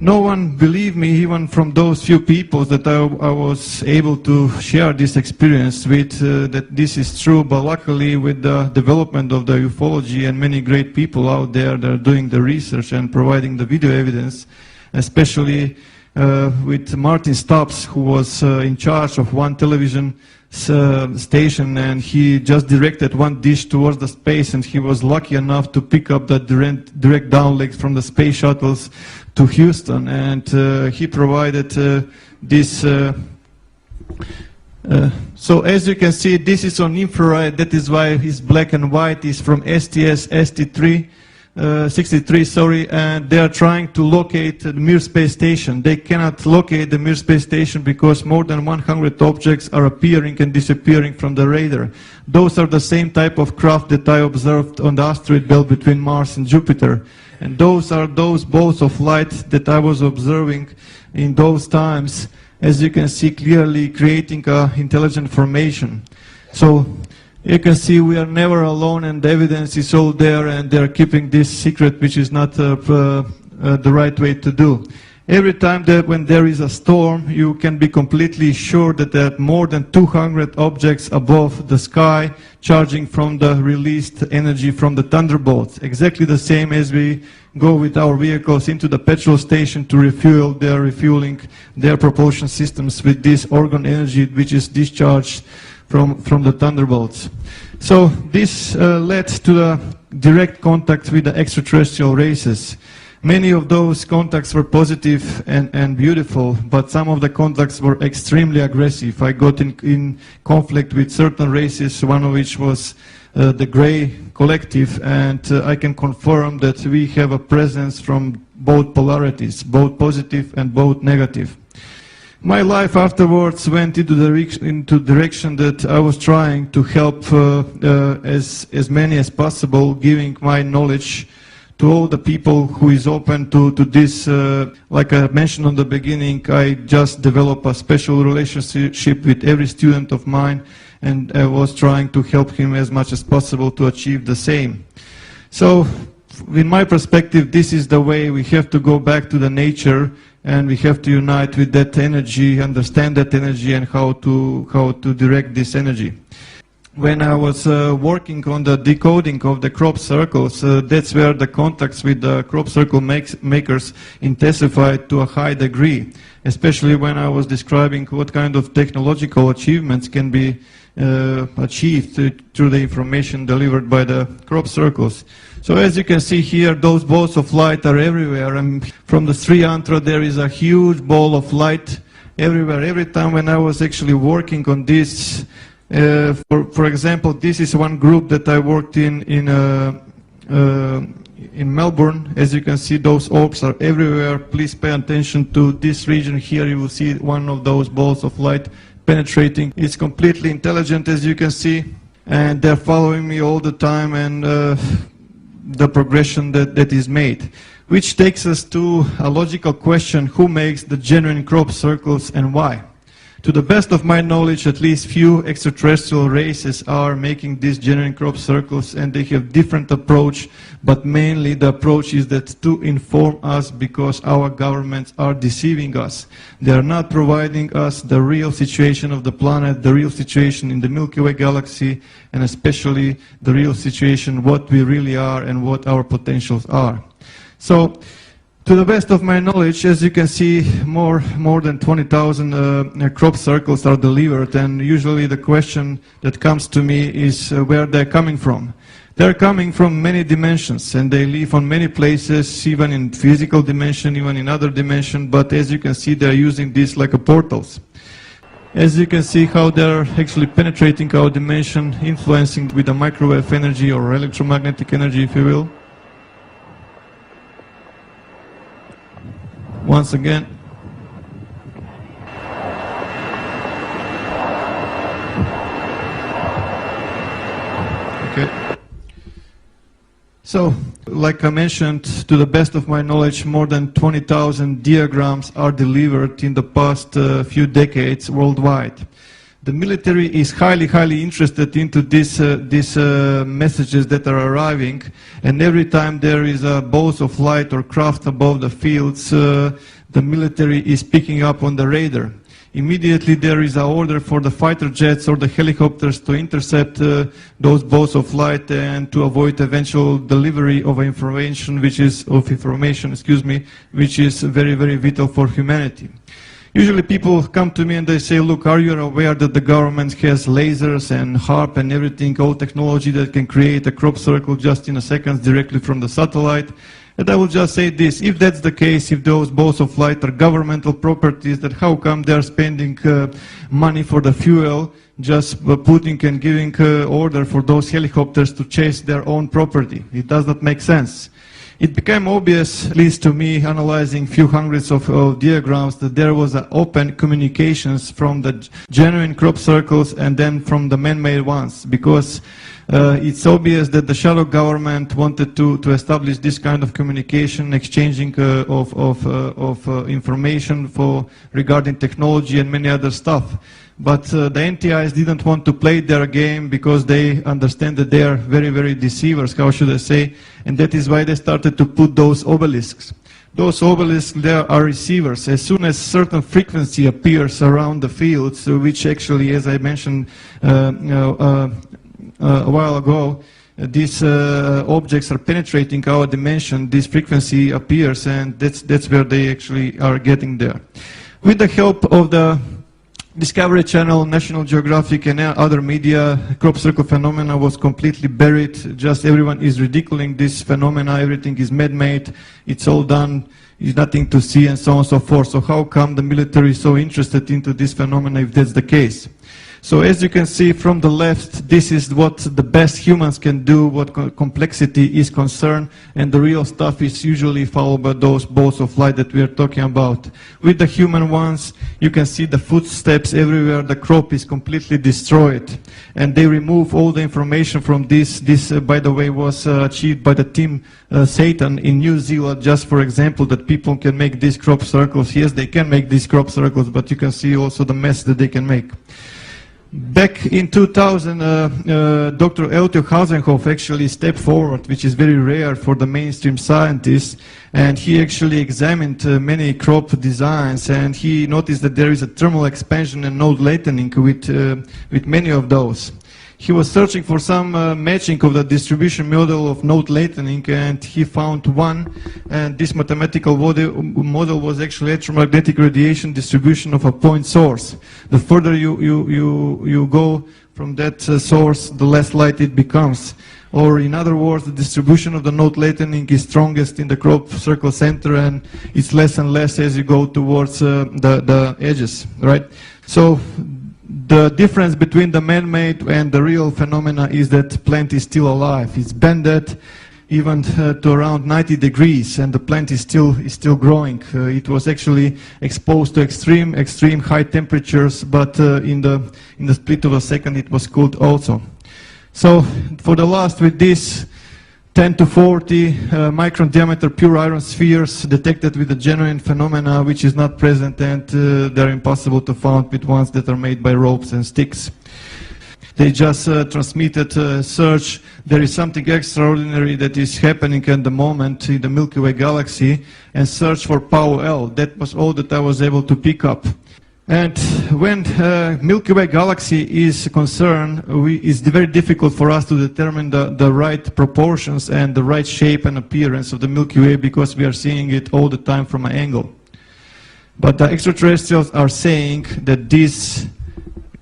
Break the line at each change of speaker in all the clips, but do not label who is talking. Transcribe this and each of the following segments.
No one believed me, even from those few people that I was able to share this experience with, that this is true. But luckily, with the development of the ufology and many great people out there that are doing the research and providing the video evidence, especially with Martin Stubbs, who was in charge of one television station, and he just directed one dish towards the space, and he was lucky enough to pick up the direct downlinks from the space shuttles to Houston, and he provided this. So as you can see, this is on infrared. That is why his black and white is from STS-63. 63, sorry, and they are trying to locate the Mir space station. They cannot locate the Mir space station because more than 100 objects are appearing and disappearing from the radar. Those are the same type of craft that I observed on the asteroid belt between Mars and Jupiter. And those are those balls of light that I was observing in those times, as you can see clearly, creating intelligent formation. So you can see we are never alone, and the evidence is all there, and they are keeping this secret, which is not the right way to do. Every time that when there is a storm, you can be completely sure that there are more than 200 objects above the sky charging from the released energy from the thunderbolts. Exactly the same as we go with our vehicles into the petrol station to refuel. They are refueling their propulsion systems with this organ energy which is discharged from the thunderbolts. So this led to the direct contact with the extraterrestrial races. Many of those contacts were positive and beautiful, but some of the contacts were extremely aggressive. I got in conflict with certain races, one of which was the Grey Collective, and I can confirm that we have a presence from both polarities, both positive and both negative. My life afterwards went into the direction that I was trying to help as many as possible, giving my knowledge to all the people who is open to this. Like I mentioned on the beginning, I just developed a special relationship with every student of mine, and I was trying to help him as much as possible to achieve the same. So, in my perspective, this is the way. We have to go back to the nature, and we have to unite with that energy, understand that energy, and how to direct this energy. When I was working on the decoding of the crop circles, that's where the contacts with the crop circle makers intensified to a high degree, especially when I was describing what kind of technological achievements can be achieved through the information delivered by the crop circles. So as you can see here, those balls of light are everywhere, and from the Sri Yantra there is a huge ball of light everywhere. Every time when I was actually working on this, for example, this is one group that I worked in Melbourne. As you can see, those orbs are everywhere. Please pay attention to this region here. You will see one of those balls of light penetrating. It's completely intelligent, as you can see, and they're following me all the time, and the progression that is made. Which takes us to a logical question: who makes the genuine crop circles and why? To the best of my knowledge, at least few extraterrestrial races are making these genuine crop circles, and they have different approach, but mainly the approach is that to inform us, because our governments are deceiving us. They are not providing us the real situation of the planet, the real situation in the Milky Way galaxy, and especially the real situation, what we really are and what our potentials are. So, to the best of my knowledge, as you can see, more than 20,000 crop circles are delivered, and usually the question that comes to me is where they're coming from. They're coming from many dimensions, and they live on many places, even in physical dimension, even in other dimension, but as you can see, they're using this like a portals. As you can see how they're actually penetrating our dimension, influencing with the microwave energy or electromagnetic energy, if you will. Once again. Okay. So, like I mentioned, to the best of my knowledge, more than 20,000 diagrams are delivered in the past few decades worldwide. The military is highly interested into these messages that are arriving, and every time there is a bolt of light or craft above the fields, the military is picking up on the radar. Immediately there is an order for the fighter jets or the helicopters to intercept those bolts of light and to avoid eventual delivery of information, which is very vital for humanity. Usually people come to me and they say, look, are you aware that the government has lasers and HARP and everything, all technology that can create a crop circle just in a second directly from the satellite? And I will just say this, if that's the case, if those bolts of light are governmental properties, then how come they are spending money for the fuel, just putting and giving order for those helicopters to chase their own property? It does not make sense. It became obvious, at least to me, analyzing few hundreds of diagrams, that there was open communications from the genuine crop circles and then from the man-made ones, because it's obvious that the shadow government wanted to establish this kind of communication, exchanging of information regarding technology and many other stuff. But the NTIs didn't want to play their game because they understand that they are very deceivers, how should I say, and that is why they started to put those obelisks. Those obelisks, there are receivers. As soon as certain frequency appears around the fields, which actually, as I mentioned a while ago, these objects are penetrating our dimension, this frequency appears, and that's where they actually are getting there. With the help of the Discovery Channel, National Geographic and other media, crop circle phenomena was completely buried. Just everyone is ridiculing this phenomena, everything is man-made, it's all done, there's nothing to see and so on and so forth. So how come the military is so interested into this phenomena if that's the case? So as you can see from the left, this is what the best humans can do, what complexity is concerned, and the real stuff is usually followed by those bolts of light that we are talking about. With the human ones, you can see the footsteps everywhere, the crop is completely destroyed, and they remove all the information from this. This, by the way, was achieved by the team Satan in New Zealand, just for example, that people can make these crop circles. Yes, they can make these crop circles, but you can see also the mess that they can make. Back in 2000, Dr. Eltio Hausenhoff actually stepped forward, which is very rare for the mainstream scientists, and he actually examined many crop designs, and he noticed that there is a thermal expansion and node lengthening with many of those. He was searching for some matching of the distribution model of node lengthening, and he found one, and this mathematical model was actually electromagnetic radiation distribution of a point source. The further you go from that source, the less light it becomes. Or in other words, the distribution of the node lengthening is strongest in the crop circle center, and it's less and less as you go towards the edges, right? So the difference between the man-made and the real phenomena is that plant is still alive. It's bended even to around 90 degrees, and the plant is still growing. It was actually exposed to extreme high temperatures, but in the split of a second it was cooled also. So for the last, with this 10 to 40 micron diameter pure iron spheres detected with the genuine phenomena, which is not present, and they're impossible to find with ones that are made by ropes and sticks. They just transmitted search. There is something extraordinary that is happening at the moment in the Milky Way galaxy, and search for Power L. That was all that I was able to pick up. And when Milky Way galaxy is concerned, it's very difficult for us to determine the right proportions and the right shape and appearance of the Milky Way, because we are seeing it all the time from an angle. But the extraterrestrials are saying that this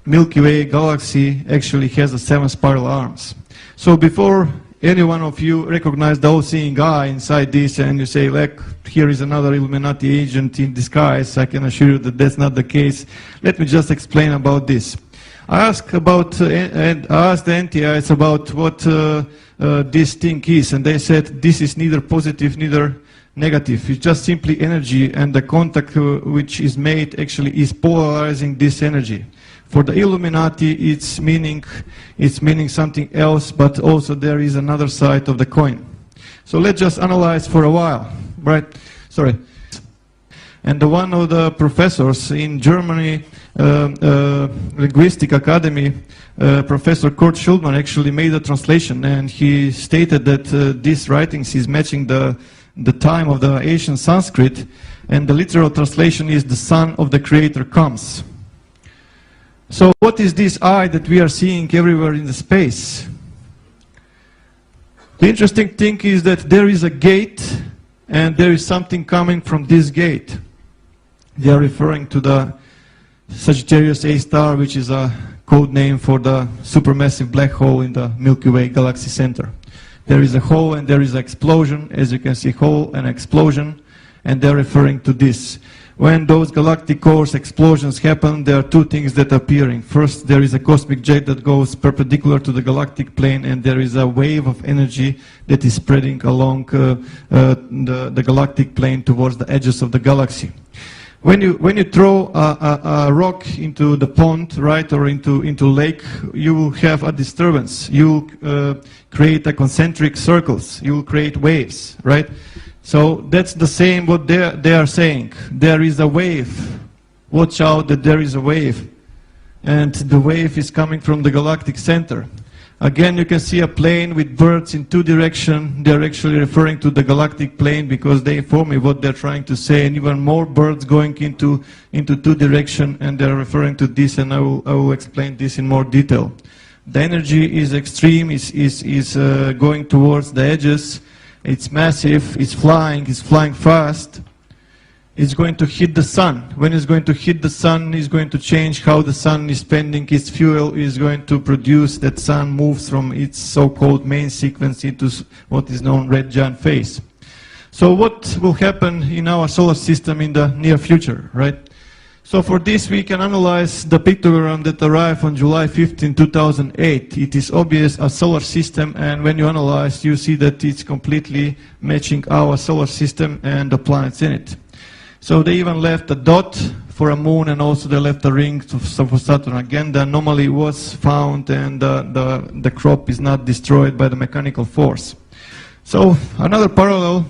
Milky Way galaxy actually has 7 spiral arms. So before any one of you recognize the all-seeing eye inside this and you say, like, here is another Illuminati agent in disguise, I can assure you that that's not the case. Let me just explain about this. I asked the NTIs about what this thing is, and they said this is neither positive neither negative. It's just simply energy, and the contact which is made actually is polarizing this energy. For the Illuminati, it's meaning something else, but also there is another side of the coin. So let's just analyze for a while, right? Sorry. And one of the professors in Germany, Linguistic Academy, Professor Kurt Schulman, actually made a translation, and he stated that these writings is matching the time of the ancient Sanskrit, and the literal translation is "the Son of the Creator comes." So what is this eye that we are seeing everywhere in the space? The interesting thing is that there is a gate, and there is something coming from this gate. They are referring to the Sagittarius A star, which is a code name for the supermassive black hole in the Milky Way galaxy center. There is a hole and there is an explosion. As you can see, hole and explosion, and they're referring to this. When those galactic cores explosions happen, there are two things that are appearing. First, there is a cosmic jet that goes perpendicular to the galactic plane, and there is a wave of energy that is spreading along the galactic plane towards the edges of the galaxy. When you throw a rock into the pond, right, or into lake, you will have a disturbance. You will create a concentric circles. You will create waves, right? So that's the same what they are saying. There is a wave. Watch out that there is a wave. And the wave is coming from the galactic center. Again, you can see a plane with birds in two directions. They're actually referring to the galactic plane because they inform me what they're trying to say. And even more birds going into two directions, and they're referring to this, and I will explain this in more detail. The energy is extreme, is going towards the edges. It's massive, it's flying fast. It's going to hit the sun. When it's going to hit the sun, it's going to change how the sun is spending its fuel. Is going to produce that sun moves from its so-called main sequence into what is known red giant phase. So what will happen in our solar system in the near future, right? So for this we can analyze the pictogram that arrived on July 15, 2008. It is obvious a solar system, and when you analyze, you see that it's completely matching our solar system and the planets in it. So they even left a dot for a moon, and also they left a ring for Saturn. Again, the anomaly was found, and the crop is not destroyed by the mechanical force. So another parallel.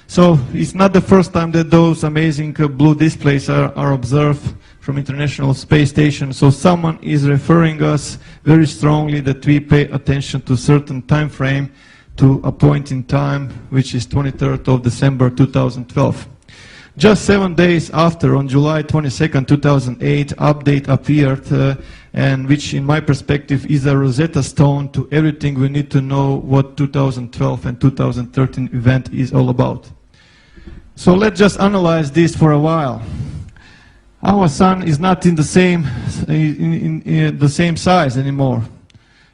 So it's not the first time that those amazing blue displays are observed from International Space Station. So someone is referring us very strongly that we pay attention to a certain time frame, to a point in time, which is 23rd of December 2012. Just 7 days after, on July 22nd, 2008, update appeared, and which in my perspective is a Rosetta Stone to everything we need to know what 2012 and 2013 event is all about. So let's just analyze this for a while. Our sun is not in the same size anymore.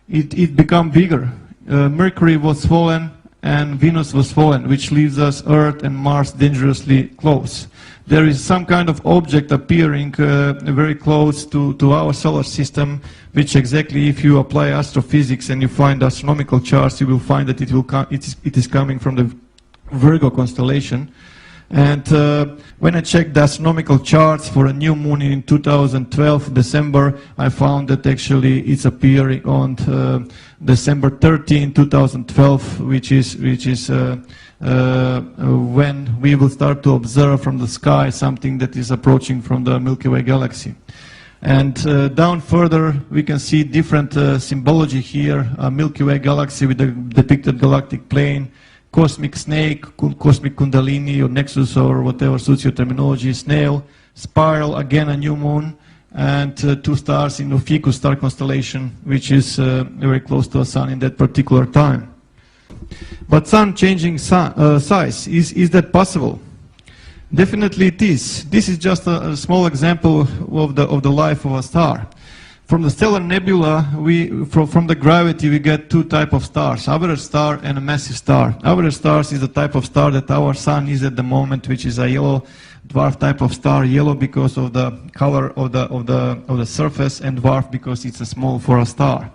It become bigger. Mercury was fallen and Venus was fallen, which leaves us Earth and Mars dangerously close. There is some kind of object appearing very close to our solar system, which exactly, if you apply astrophysics and you find astronomical charts, you will find that it is coming from the Virgo constellation. And when I checked the astronomical charts for a new moon in 2012, December, I found that actually it's appearing on December 13, 2012, which is when we will start to observe from the sky something that is approaching from the Milky Way galaxy. And down further, we can see different symbology here, a Milky Way galaxy with the depicted galactic plane, cosmic snake, cosmic kundalini or nexus or whatever suits your terminology, snail, spiral, again a new moon, and two stars in the Ficus star constellation, which is very close to the sun in that particular time. But sun changing size, is that possible? Definitely it is. This is just a small example of the life of a star. From the stellar nebula, from the gravity, we get two types of stars, average star and a massive star. Average stars is the type of star that our sun is at the moment, which is a yellow dwarf type of star. Yellow because of the color of the surface, and dwarf because it's a small for a star.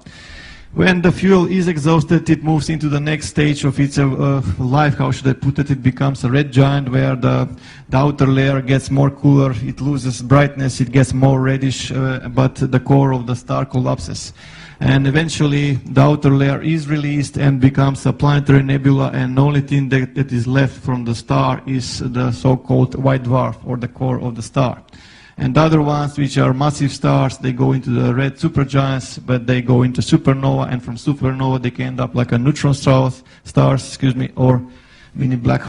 When the fuel is exhausted, it moves into the next stage of its life. How should I put it? It becomes a red giant, where the outer layer gets more cooler, it loses brightness, it gets more reddish, but the core of the star collapses. And eventually the outer layer is released and becomes a planetary nebula, and the only thing that is left from the star is the so-called white dwarf, or the core of the star. And the other ones, which are massive stars, they go into the red supergiants, but they go into supernova, and from supernova they can end up like a neutron stars, or mini black